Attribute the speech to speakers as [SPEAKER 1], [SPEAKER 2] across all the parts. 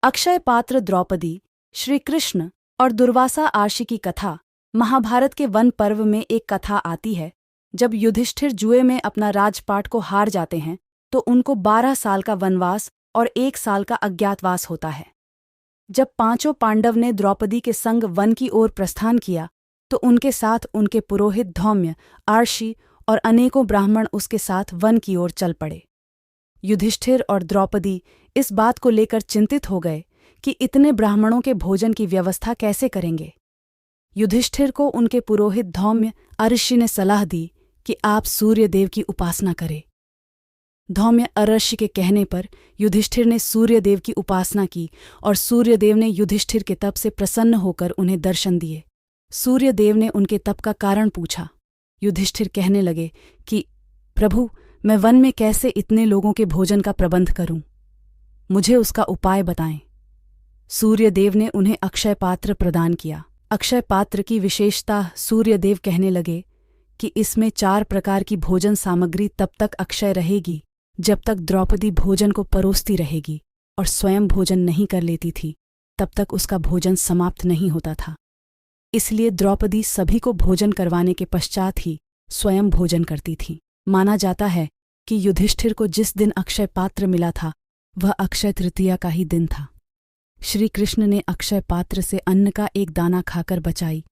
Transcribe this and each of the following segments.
[SPEAKER 1] अक्षय पात्र द्रौपदी, श्री कृष्ण और दुर्वासा आर्षि की कथा। महाभारत के वन पर्व में एक कथा आती है। जब युधिष्ठिर जुए में अपना राजपाट को हार जाते हैं तो उनको 12 साल का वनवास और 1 साल का अज्ञातवास होता है। जब पांचों पांडव ने द्रौपदी के संग वन की ओर प्रस्थान किया तो उनके साथ उनके पुरोहित धौम्य, आर्षि और अनेकों ब्राह्मण उसके साथ वन की ओर चल पड़े। युधिष्ठिर और द्रौपदी इस बात को लेकर चिंतित हो गए कि इतने ब्राह्मणों के भोजन की व्यवस्था कैसे करेंगे। युधिष्ठिर को उनके पुरोहित धौम्य अर्षि ने सलाह दी कि आप सूर्यदेव की उपासना करें। धौम्य अर्षि के कहने पर युधिष्ठिर ने सूर्यदेव की उपासना की और सूर्यदेव ने युधिष्ठिर के तप से प्रसन्न होकर उन्हें दर्शन दिए। सूर्यदेव ने उनके तप का कारण पूछा। युधिष्ठिर कहने लगे कि प्रभु, मैं वन में कैसे इतने लोगों के भोजन का प्रबंध करूं? मुझे उसका उपाय बताएं। सूर्यदेव ने उन्हें अक्षय पात्र प्रदान किया। अक्षय पात्र की विशेषता सूर्यदेव कहने लगे कि इसमें 4 प्रकार की भोजन सामग्री तब तक अक्षय रहेगी जब तक द्रौपदी भोजन को परोसती रहेगी और स्वयं भोजन नहीं कर लेती थी, तब तक उसका भोजन समाप्त नहीं होता था। इसलिए द्रौपदी सभी को भोजन करवाने के पश्चात ही स्वयं भोजन करती थी। माना जाता है कि युधिष्ठिर को जिस दिन अक्षय पात्र मिला था वह अक्षय तृतीया का ही दिन था। श्री कृष्ण ने अक्षय पात्र से अन्न का एक दाना खाकर बचाई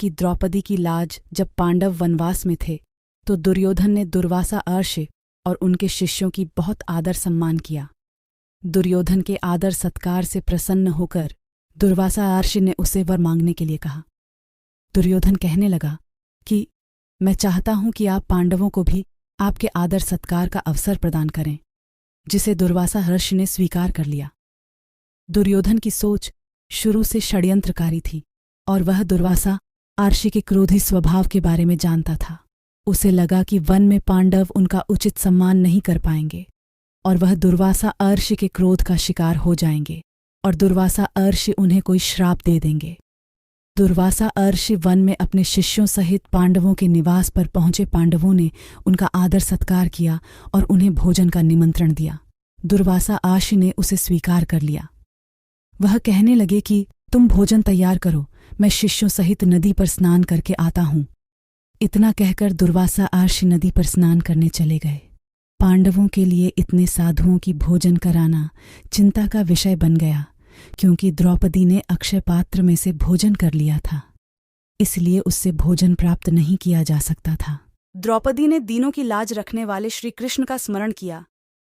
[SPEAKER 1] कि द्रौपदी की लाज। जब पांडव वनवास में थे तो दुर्योधन ने दुर्वासा आर्षि और उनके शिष्यों की बहुत आदर सम्मान किया। दुर्योधन के आदर सत्कार से प्रसन्न होकर दुर्वासा आर्षि ने उसे वर मांगने के लिए कहा। दुर्योधन कहने लगा कि मैं चाहता हूं कि आप पांडवों को भी आपके आदर सत्कार का अवसर प्रदान करें, जिसे दुर्वासा आर्षि ने स्वीकार कर लिया। दुर्योधन की सोच शुरू से षड्यंत्रकारी थी और वह दुर्वासा आर्षि के क्रोधी स्वभाव के बारे में जानता था। उसे लगा कि वन में पांडव उनका उचित सम्मान नहीं कर पाएंगे और वह दुर्वासा आर्षि के क्रोध का शिकार हो जाएंगे और दुर्वासा आर्षि उन्हें कोई श्राप दे देंगे। दुर्वासा आर्षि वन में अपने शिष्यों सहित पांडवों के निवास पर पहुंचे। पांडवों ने उनका आदर सत्कार किया और उन्हें भोजन का निमंत्रण दिया। दुर्वासा आर्षि ने उसे स्वीकार कर लिया। वह कहने लगे कि तुम भोजन तैयार करो, मैं शिष्यों सहित नदी पर स्नान करके आता हूं। इतना कहकर दुर्वासा आर्षि नदी पर स्नान करने चले गए। पांडवों के लिए इतने साधुओं की भोजन कराना चिंता का विषय बन गया, क्योंकि द्रौपदी ने अक्षय पात्र में से भोजन कर लिया था, इसलिए उससे भोजन प्राप्त नहीं किया जा सकता था। द्रौपदी ने दीनों की लाज रखने वाले श्री कृष्ण का स्मरण किया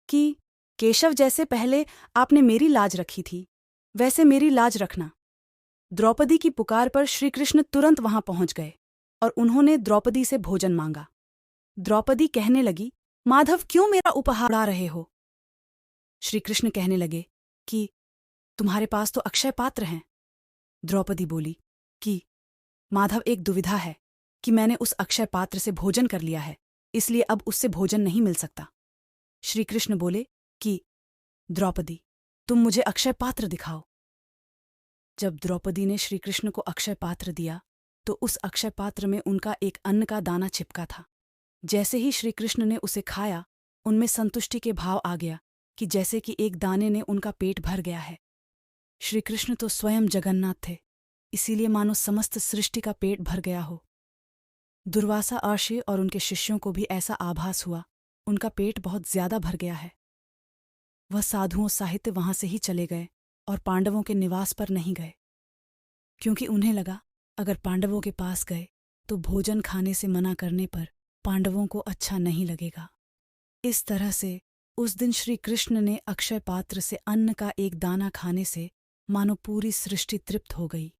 [SPEAKER 1] कि केशव, जैसे पहले आपने मेरी लाज रखी थी वैसे मेरी लाज रखना। द्रौपदी की पुकार पर श्री कृष्ण तुरंत वहां पहुंच गए और उन्होंने द्रौपदी से भोजन मांगा। द्रौपदी कहने लगी, माधव, क्यों मेरा उपहार उड़ा रहे हो? श्री कृष्ण कहने लगे कि तुम्हारे पास तो अक्षय पात्र हैं। द्रौपदी बोली कि माधव, एक दुविधा है कि मैंने उस अक्षय पात्र से भोजन कर लिया है, इसलिए अब उससे भोजन नहीं मिल सकता। श्री कृष्ण बोले कि द्रौपदी, तुम मुझे अक्षय पात्र दिखाओ। जब द्रौपदी ने श्री कृष्ण को अक्षय पात्र दिया तो उस अक्षय पात्र में उनका एक अन्न का दाना चिपका था। जैसे ही श्री कृष्ण ने उसे खाया, उनमें संतुष्टि के भाव आ गया कि जैसे कि एक दाने ने उनका पेट भर गया है। श्री कृष्ण तो स्वयं जगन्नाथ थे, इसीलिए मानो समस्त सृष्टि का पेट भर गया हो। दुर्वासा आर्षि और उनके शिष्यों को भी ऐसा आभास हुआ, उनका पेट बहुत ज्यादा भर गया है। वह साधुओं साहित्य वहां से ही चले गए और पांडवों के निवास पर नहीं गए, क्योंकि उन्हें लगा अगर पांडवों के पास गए तो भोजन खाने से मना करने पर पांडवों को अच्छा नहीं लगेगा। इस तरह से उस दिन श्री कृष्ण ने अक्षय पात्र से अन्न का एक दाना खाने से मानो पूरी सृष्टि तृप्त हो गई।